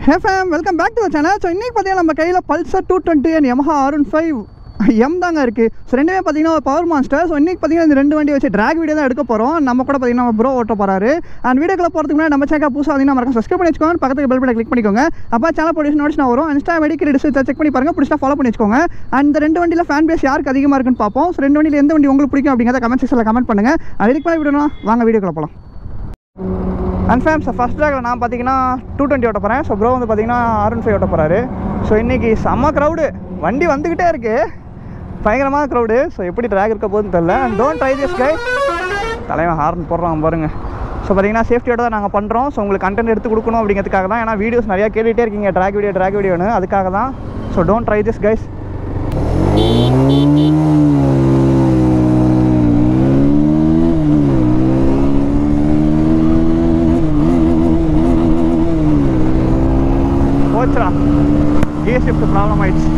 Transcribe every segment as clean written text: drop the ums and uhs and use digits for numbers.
Hey fam, welcome back to the channel. So இன்னைக்கு பாத்தீங்கன்னா நம்ம கையில Pulsar 220 and Yamaha R15 M தாங்க இருக்கு. ஸோ ரெண்டுமே பார்த்தீங்கன்னா பவர் மான்ஸ்டர். ஸோ இன்னைக்கு பார்த்தீங்கன்னா இந்த ரெண்டு வண்டி வச்சு ட்ராக் வீடியோ தான் எடுக்க போகிறோம். நம்ம கூட பார்த்தீங்கன்னா ப்ரோ ஓட்ட போகிறாரு. அண்ட் வீடியோக்குள்ள போகிறதுக்கு முன்னாடி நம்ம சேனல் புதுசாக பார்த்தீங்கன்னா மறக்காம சப்ஸ்கிரைப் பண்ணி வச்சுக்கோங்க. பக்கத்துக்கு பெல் பட்டனை கிளிக் பண்ணிக்கோங்க. அப்போ சேனல் போட்டு நோட்டிஃபிகேஷன் வரும். இன்ஸ்டா ஐடி செக் பண்ணி பாருங்க, பிடிச்சா ஃபாலோ பண்ணி வச்சுக்கோங்க. அண்ட் இந்த ரெண்டு வண்டியில் ஃபேன் பேஸ் யாருக்கு அதிகமாக இருக்குன்னு பார்ப்போம். ஸோ ரெண்டு வண்டியில் எந்த வண்டி உங்களுக்கு பிடிக்கும் அப்படிங்கிறத கமெண்ட் செக்ஷனில் கமெண்ட் பண்ணுங்க. அது எதுக்கு மேலே விடணும், வாங்க வீடியோக்குள்ள போகலாம். அண்ட் ஃபேம் ஃபஸ்ட் ட்ராகில் நான் பார்த்தீங்கன்னா 220 ஓட்ட போகிறேன். ஸோ ப்ரோ வந்து பார்த்தீங்கன்னா R15 ஓட்ட போகிறாரு. ஸோ இன்றைக்கி செம்ம க்ரௌடு, வண்டி வந்துக்கிட்டே இருக்குது, பயங்கரமான க்ரௌடு. ஸோ எப்படி ட்ராக் இருக்க போகுதுன்னு தெரியல. And don't try this guys. தலைவன் ஹார்ன் போடுறான் பாருங்கள். ஸோ பார்த்தீங்கன்னா சேஃப்டியோட தான் நாங்கள் பண்ணுறோம். ஸோ உங்களுக்கு கண்டென்ட் எடுத்து கொடுக்கணும் அப்படிங்கிறதுக்காக தான். ஏன்னா வீடியோஸ் நிறையா கேட்டுகிட்டே இருக்கீங்க, ட்ராக் வீடியோன்னு, அதுக்காக தான். So don't try this guys. போச்சுரா, கியர் ஷிஃப்ட் ப்ராப்ளம் ஆயிடுச்சு.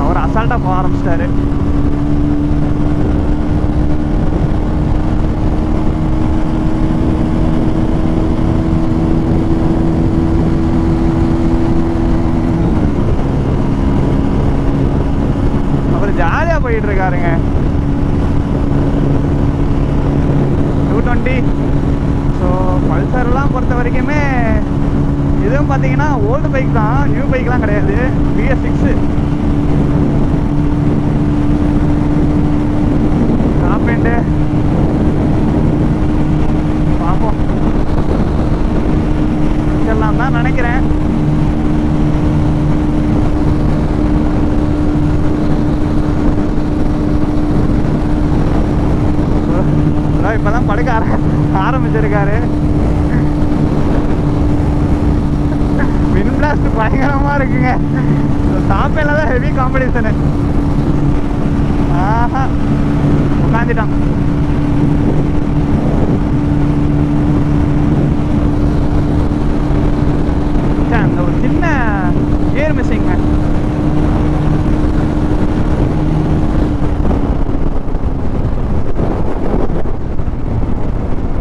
அவர் அசால்ட்டாக போக ஆரம்பிச்சிட்டாரு. அவர் ஜாலியாக போயிட்டு இருக்காருங்க. 220. ஸோ பல்சர்லாம் பொறுத்த வரைக்குமே இதுவும் பார்த்தீங்கன்னா ஓல்டு பைக் தான், நியூ பைக்லாம் கிடையாது. BS6 டாப் எண்டு பார்ப்போம், எல்லாம் தான் நினைக்கிறேன். இப்போ தான் படுக்க ஆரம்பிச்சிருக்காரு. வின் பிளாஸ்ட் பயங்கரமாக இருக்குங்க. டாப்பில் தான் ஹெவி காம்படிஷனு. ஆஹா, உட்காந்துட்டான். அந்த ஒரு சின்ன கியர் மிஸ்ஸிங்க.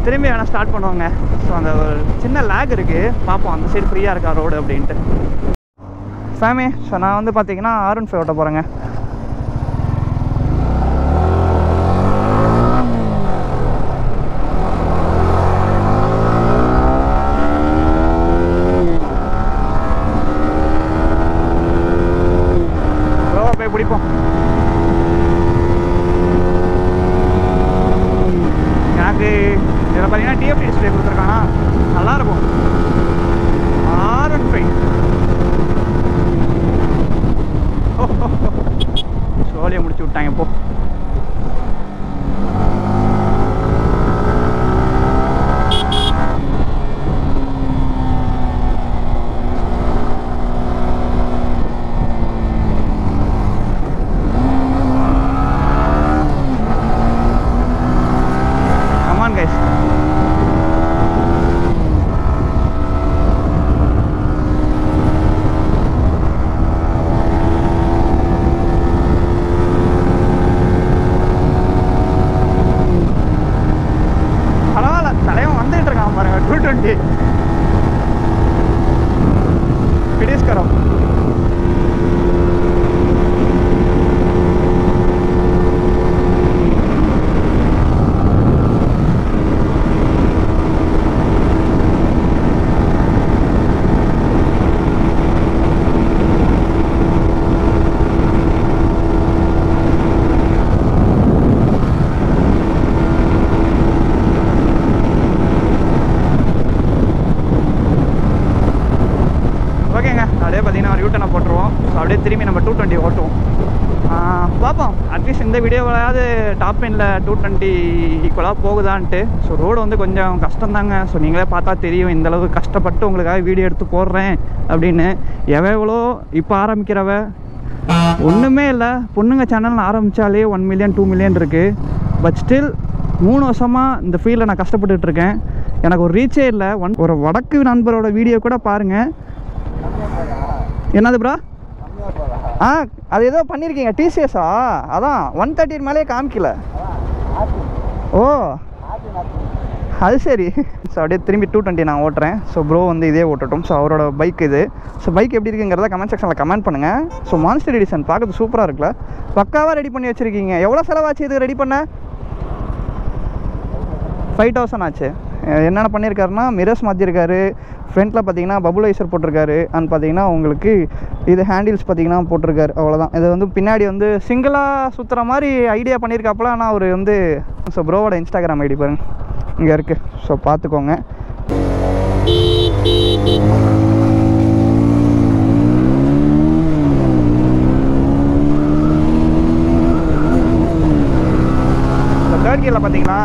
திரும்பி வேணால் ஸ்டார்ட் பண்ணுவாங்க. ஸோ அந்த ஒரு சின்ன லேக் இருக்குது, பார்ப்போம் அந்த சைடு ஃப்ரீயாக இருக்கா ரோடு அப்படின்ட்டு. ஃபேமே, ஸோ நான் வந்து பார்த்தீங்கன்னா R15 ஓட்ட போகிறேங்க. ரோவை போய் பிடிப்போம். எனக்கு இதில் பார்த்தீங்கன்னா TFT டிஸ்பிளே கொடுத்துருக்கானா, நல்லாயிருக்கும். R15 சோழியை முடிச்சு விட்டாங்க இப்போ. Come on guys. பிடிஸ்கரம் ஓகேங்க. அப்படியே பார்த்தீங்கன்னா யூட்டனை போட்டுருவோம். ஸோ அப்படியே திரும்பி நம்ம 220 ஓட்டுவோம். பார்ப்போம், அட்லீஸ்ட் இந்த வீடியோவிலாவது டாப் எண்டில் 220 ஈக்குவலாக போகுதான்ட்டு. ஸோ ரோடு வந்து கொஞ்சம் கஷ்டம்தாங்க. ஸோ நீங்களே பார்த்தா தெரியும் இந்தளவு கஷ்டப்பட்டு உங்களுக்காக வீடியோ எடுத்து போடுறேன் அப்படின்னு. எவ்வளோ இப்போ ஆரம்பிக்கிறவ ஒன்றுமே இல்லை, பொண்ணுங்க சேனல்னு ஆரம்பித்தாலே 1 மில்லியன் 2 மில்லியன் இருக்குது. பட் ஸ்டில் 3 வருஷமாக இந்த ஃபீல்டில் நான் கஷ்டப்பட்டுட்ருக்கேன். எனக்கு ஒரு ரீச்சே இல்லை. ஒரு வடக்கு நண்பரோட வீடியோ கூட பாருங்கள். என்னது ப்ரோ? அது ஏதோ பண்ணியிருக்கீங்க டிசிஎஸ்ஸா? அதான் 130 மேலே காமிக்கல. ஓ அது சரி. ஸோ அப்படியே திரும்பி 220 நான் ஓட்டுறேன். ஸோ ப்ரோ வந்து இதே ஓட்டட்டும். ஸோ அவரோட பைக் இது. ஸோ பைக் எப்படி இருக்குங்கிறத கமெண்ட் செக்ஷனில் கமெண்ட் பண்ணுங்கள். ஸோ மான்ஸ்டர் எடிஷன் பார்க்குறது சூப்பராக இருக்குல்ல, பக்காவாக ரெடி பண்ணி வச்சுருக்கீங்க. எவ்வளோ செலவாச்சு இது ரெடி பண்ண? 5000 ஆச்சு. என்னென்ன பண்ணியிருக்காருன்னா மிரர்ஸ் மாற்றிருக்காரு, ஃப்ரண்ட்டில் பார்த்தீங்கன்னா பபுளைசர் போட்டிருக்காரு, அண்ட் பார்த்தீங்கன்னா உங்களுக்கு இது ஹேண்டில்ஸ் பார்த்தீங்கன்னா போட்டிருக்காரு. அவ்வளோதான். இது வந்து பின்னாடி வந்து சிங்கிளாக சுற்றுற மாதிரி ஐடியா பண்ணியிருக்காப்புல. ஆனால் அவர் வந்து ஸோ ப்ரோவோட இன்ஸ்டாகிராம் ஐடி பாருங்க இங்கே இருக்குது. ஸோ பார்த்துக்கோங்க. தேர்ட் கியரில் பார்த்தீங்கன்னா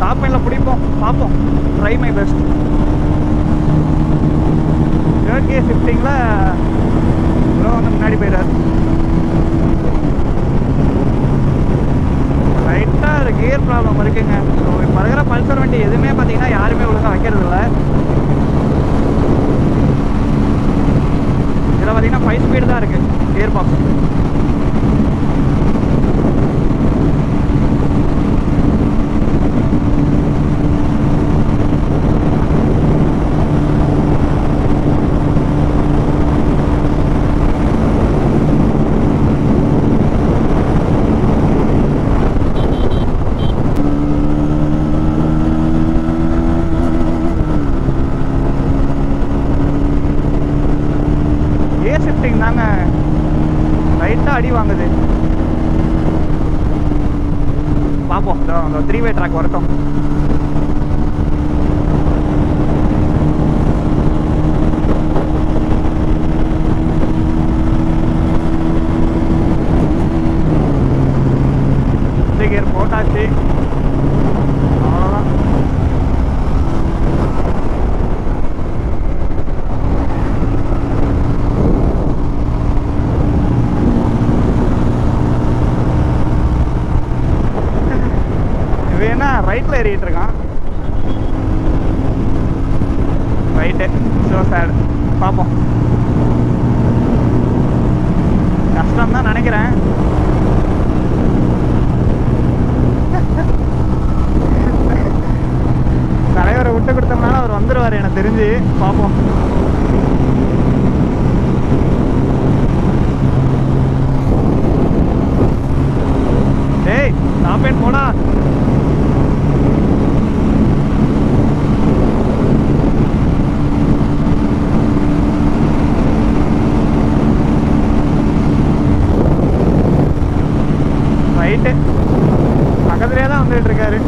டாப் லைனில் பிடிப்போம், பார்ப்போம். Try my best. Third gear ஷிஃப்டிங்கில் ப்ரோ வந்து முன்னாடி போயிடாரு. லைட்டாக ஒரு கியர் ப்ராப்ளம் இருக்குங்க. ஸோ இப்போ இருக்கிற பல்சர் வண்டி எதுவுமே பார்த்தீங்கன்னா யாருமே ஒழுங்காக வைக்கிறது இல்லை. இதில் பார்த்தீங்கன்னா 5 ஸ்பீடு தான் இருக்குது கியர் பாக்ஸ். ஷிஃப்டிங் தாங்க லைட்டாக அடி வாங்குது. பார்ப்போம். அந்த 3-way ட்ராக் வரட்டும். கியர் போட்டாச்சு. அவ்வளோதான். ரைட்டில் ஏறிட்டு இருக்கான். ரைட்டு. So sad. பார்ப்போம். கஷ்டம் தான் நினைக்கிறேன். தலைவரை விட்டு கொடுத்தோம்னால அவர் வந்துடுவார் எனக்கு தெரிஞ்சு. பார்ப்போம். டேய் டாப்பேன் போடா. ரைட்டு. பக்கத்துலேயே தான் வந்துட்டு இருக்காரு.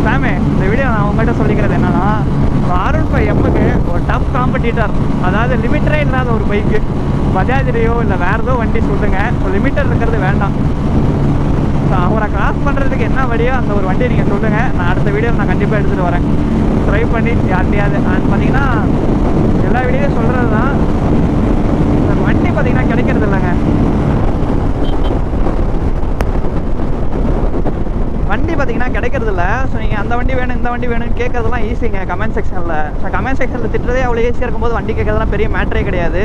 சாமே இந்த வீடியோ நான் உங்கள்கிட்ட சொல்லிக்கிறது என்னன்னா, R15Mக்கு ஒரு டஃப் காம்படிட்டர், அதாவது லிமிட்டரே இல்லாத ஒரு பைக்கு பஜாஜ்லேயோ இல்லை வேறு ஏதோ வண்டி சொல்லுங்க, ஒரு லிமிட்டர் இருக்கிறது வேண்டாம். ஸோ அவரை கிராஸ் பண்ணுறதுக்கு என்ன வழியோ அந்த ஒரு வண்டியை நீங்கள் சொல்லுங்கள். நான் அடுத்த வீடியோவில் நான் கண்டிப்பாக எடுத்துகிட்டு வரேன். ட்ரை பண்ணி யார்ட்டையாவது. அது பார்த்தீங்கன்னா எல்லா வீடியோவும் சொல்கிறது தான், வண்டி பார்த்தீங்கன்னா கிடைக்கிறது இல்லைங்க. வண்டி பார்த்தீங்கன்னா கிடைக்கிறது இல்லை. ஸோ நீங்கள் அந்த வண்டி வேணும் இந்த வண்டி வேணும்னு கேட்கறதுலாம் ஈஸிங்க கமெண்ட் செக்ஷனில். ஸோ கமெண்ட் செக்ஷனில் திட்டுறதே அவ்வளோ ஈஸியாக இருக்கும்போது வண்டி கேட்கறதுலாம் பெரிய மேட்டரே கிடையாது.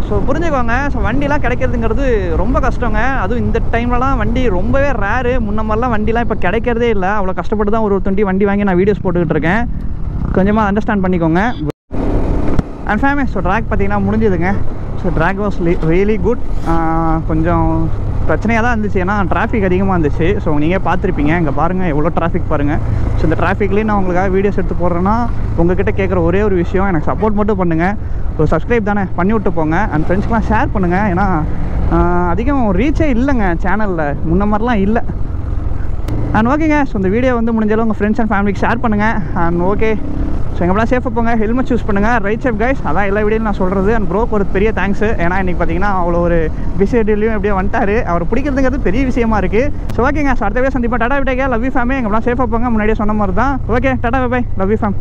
ஸோ புரிஞ்சுக்கோங்க. ஸோ வண்டிலாம் கிடைக்கிறதுங்கிறது ரொம்ப கஷ்டங்க. அதுவும் இந்த டைம்லலாம் வண்டி ரொம்பவே ரேரு. முன்ன மாதிரிலாம் வண்டிலாம் இப்போ கிடைக்கிறதே இல்லை. அவ்வளோ கஷ்டப்பட்டு தான் ஒரு 20 வண்டி வாங்கி நான் வீடியோஸ் போட்டுக்கிட்டு இருக்கேன். கொஞ்சமாக அண்டர்ஸ்டாண்ட் பண்ணிக்கோங்க. அண்ட் ஃபேமிலி ஸோ ட்ராக் பார்த்தீங்கன்னா முடிஞ்சதுங்க. So track was really good. கொஞ்சம் பிரச்சனையாக தான் இருந்துச்சு, ஏன்னா டிராஃபிக் அதிகமாக இருந்துச்சு. ஸோ நீங்கள் பார்த்துருப்பீங்க, இங்கே பாருங்கள் எவ்வளோ டிராஃபிக் பாருங்கள். ஸோ இந்த டிராஃபிக்லேயும் நான் உங்களுக்காக வீடியோஸ் எடுத்து போடுறேன்னா உங்கள்கிட்ட கேட்குற ஒரே ஒரு விஷயம், எனக்கு சப்போர்ட் மட்டும் பண்ணுங்கள். ஸோ சப்ஸ்கிரைப் தானே பண்ணி விட்டு போங்க. அண்ட் ஃப்ரெண்ட்ஸ்க்கெலாம் ஷேர் பண்ணுங்கள். ஏன்னா அதிகம் ரீச்சே இல்லைங்க சேனலில், முன்ன மாதிரிலாம் இல்லை. அண்ட் ஓகேங்க. ஸோ இந்த வீடியோ வந்து முடிஞ்சாலும் உங்கள் ஃப்ரெண்ட்ஸ் அண்ட் ஃபேமிலிக்கு ஷேர் பண்ணுங்கள். And okay. ஸோ எங்கெல்லாம் சேஃபாக போங்க, ஹெல்மெட் யூஸ் பண்ணுங்கள், ரைட் சேஃப் கைஸ். அதான் எல்லா வீடியோவும் நான் சொல்கிறது. அண்ட் ப்ரோக்கு ஒரு பெரிய தேங்க்ஸ். ஏன்னா இன்றைக்கி பார்த்தீங்கன்னா அவ்வளோ ஒரு பிஸி ஷெட்யூல்லையும் எப்படியோ வந்துட்டார். அவர் பிடிக்கிறதுங்கிறது பெரிய விஷயமா இருக்குது. ஸோ ஓகேங்க. ஸோ அடுத்த வீடியோ சந்திப்பா. டாடா விட்டேங்க. லவ் யூ ஃபேமே. எங்கெல்லாம் சேஃபாக போங்க. முன்னாடியே சொன்ன மாதிரி தான். Okay tata bye. Love you fame.